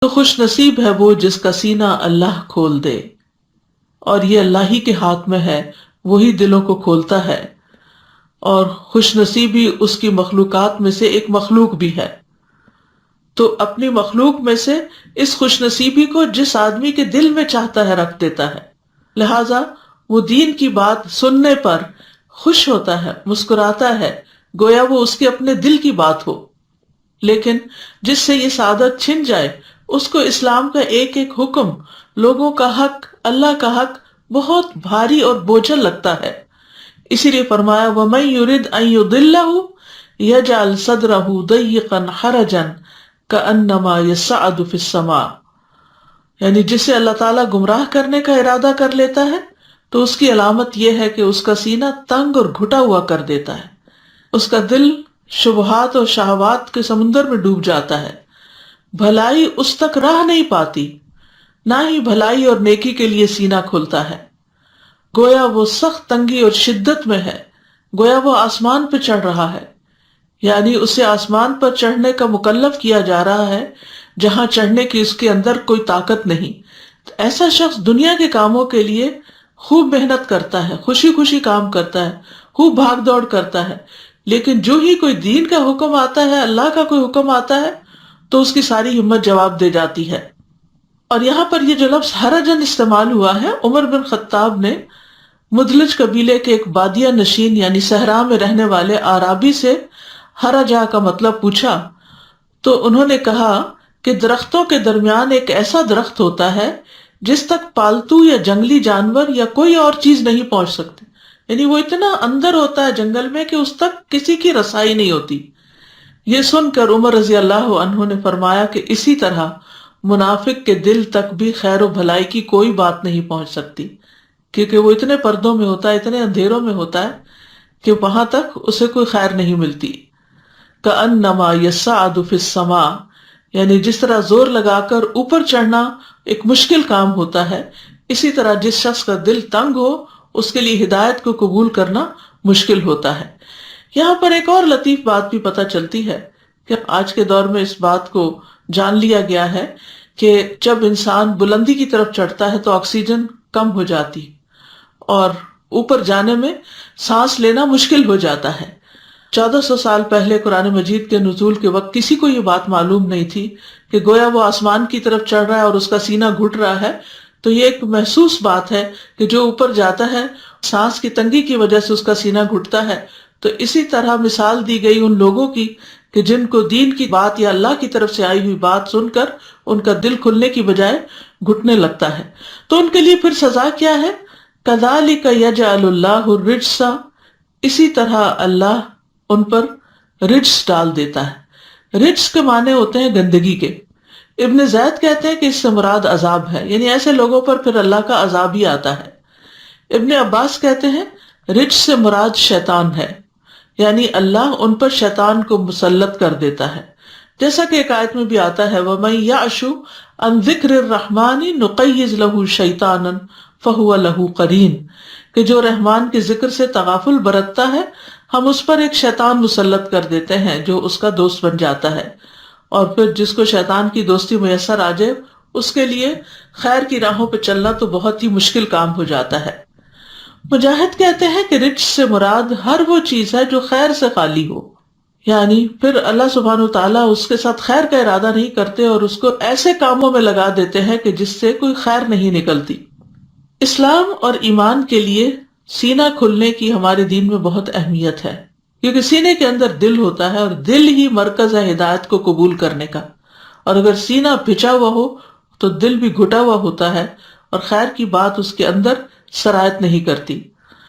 تو خوش نصیب ہے وہ جس کا سینہ اللہ کھول دے، اور یہ اللہ ہی کے ہاتھ میں ہے، وہی دلوں کو کھولتا ہے، اور خوش نصیبی اس کی مخلوقات میں سے ایک مخلوق بھی ہے۔ تو اپنی مخلوق میں سے اس خوش نصیبی کو جس آدمی کے دل میں چاہتا ہے رکھ دیتا ہے، لہذا وہ دین کی بات سننے پر خوش ہوتا ہے، مسکراتا ہے، گویا وہ اس کے اپنے دل کی بات ہو۔ لیکن جس سے یہ سعادت چھن جائے، اس کو اسلام کا ایک ایک حکم، لوگوں کا حق، اللہ کا حق بہت بھاری اور بوجھل لگتا ہے۔ اسی لیے فرمایا وَمَن يُرِدْ أَن يُضِلَّهُ يَجْعَلْ صَدْرَهُ ضَيِّقًا حَرَجًا كَأَنَّمَا يَصَّعَّدُ فِي السَّمَاءِ، یعنی جسے اللہ تعالیٰ گمراہ کرنے کا ارادہ کر لیتا ہے تو اس کی علامت یہ ہے کہ اس کا سینہ تنگ اور گھٹا ہوا کر دیتا ہے، اس کا دل شبہات اور شہوات کے سمندر میں ڈوب جاتا ہے، بھلائی اس تک راہ نہیں پاتی، نہ ہی بھلائی اور نیکی کے لیے سینہ کھلتا ہے، گویا وہ سخت تنگی اور شدت میں ہے، گویا وہ آسمان پہ چڑھ رہا ہے، یعنی اسے آسمان پر چڑھنے کا مکلف کیا جا رہا ہے جہاں چڑھنے کی اس کے اندر کوئی طاقت نہیں۔ تو ایسا شخص دنیا کے کاموں کے لیے خوب محنت کرتا ہے، خوشی خوشی کام کرتا ہے، خوب بھاگ دوڑ کرتا ہے، لیکن جو ہی کوئی دین کا حکم آتا ہے، اللہ کا کوئی حکم آتا ہے، تو اس کی ساری ہمت جواب دے جاتی ہے۔ اور یہاں پر یہ جو لفظ حرجن استعمال ہوا ہے، عمر بن خطاب نے مدلج قبیلے کے ایک بادیہ نشین یعنی صحرا میں رہنے والے اعرابی سے حرجہ کا مطلب پوچھا، تو انہوں نے کہا کہ درختوں کے درمیان ایک ایسا درخت ہوتا ہے جس تک پالتو یا جنگلی جانور یا کوئی اور چیز نہیں پہنچ سکتے، یعنی وہ اتنا اندر ہوتا ہے جنگل میں کہ اس تک کسی کی رسائی نہیں ہوتی۔ یہ سن کر عمر رضی اللہ عنہ نے فرمایا کہ اسی طرح منافق کے دل تک بھی خیر و بھلائی کی کوئی بات نہیں پہنچ سکتی، کیونکہ وہ اتنے پردوں میں ہوتا ہے، اتنے اندھیروں میں ہوتا ہے کہ وہاں تک اسے کوئی خیر نہیں ملتی۔ کأنما یصعد فی السماء، یعنی جس طرح زور لگا کر اوپر چڑھنا ایک مشکل کام ہوتا ہے، اسی طرح جس شخص کا دل تنگ ہو اس کے لیے ہدایت کو قبول کرنا مشکل ہوتا ہے۔ یہاں پر ایک اور لطیف بات بھی پتہ چلتی ہے کہ آج کے دور میں اس بات کو جان لیا گیا ہے کہ جب انسان بلندی کی طرف چڑھتا ہے تو آکسیجن کم ہو جاتی اور اوپر جانے میں سانس لینا مشکل ہو جاتا ہے۔ 1400 سال پہلے قرآن مجید کے نزول کے وقت کسی کو یہ بات معلوم نہیں تھی کہ گویا وہ آسمان کی طرف چڑھ رہا ہے اور اس کا سینہ گھٹ رہا ہے، تو یہ ایک محسوس بات ہے کہ جو اوپر جاتا ہے سانس کی تنگی کی وجہ سے اس کا سینہ گھٹتا ہے۔ تو اسی طرح مثال دی گئی ان لوگوں کی کہ جن کو دین کی بات یا اللہ کی طرف سے آئی ہوئی بات سن کر ان کا دل کھلنے کی بجائے گھٹنے لگتا ہے، تو ان کے لیے پھر سزا کیا ہے؟ کذالک یجعل اللہ الرجس، اسی طرح اللہ ان پر رجس ڈال دیتا ہے۔ رجس کے معنی ہوتے ہیں گندگی کے۔ ابن زید کہتے ہیں کہ اس سے مراد عذاب ہے، یعنی ایسے لوگوں پر پھر اللہ کا عذاب ہی آتا ہے۔ ابن عباس کہتے ہیں رجس سے مراد شیطان ہے، یعنی اللہ ان پر شیطان کو مسلط کر دیتا ہے، جیسا کہ ایک آیت میں بھی آتا ہے وَمَن يَعْشُ عَن ذِكْرِ الرَّحْمَنِ نُقَيِّضْ لَهُ شَيْطَانًا فَهُوَ لَهُ قَرِينٌ، کہ جو رحمان کے ذکر سے تغافل برتتا ہے ہم اس پر ایک شیطان مسلط کر دیتے ہیں جو اس کا دوست بن جاتا ہے، اور پھر جس کو شیطان کی دوستی میسر آ جائے اس کے لیے خیر کی راہوں پہ چلنا تو بہت ہی مشکل کام ہو جاتا ہے۔ مجاہد کہتے ہیں کہ رجس سے مراد ہر وہ چیز ہے جو خیر سے خالی ہو، یعنی پھر اللہ سبحانہ وتعالیٰ اس کے ساتھ خیر کا ارادہ نہیں کرتے اور اس کو ایسے کاموں میں لگا دیتے ہیں کہ جس سے کوئی خیر نہیں نکلتی۔ اسلام اور ایمان کے لیے سینہ کھلنے کی ہمارے دین میں بہت اہمیت ہے، کیونکہ سینے کے اندر دل ہوتا ہے اور دل ہی مرکز ہے ہدایت کو قبول کرنے کا، اور اگر سینہ بھچا ہوا ہو تو دل بھی گھٹا ہوا ہوتا ہے اور خیر کی بات اس کے اندر سرایت نہیں کرتی۔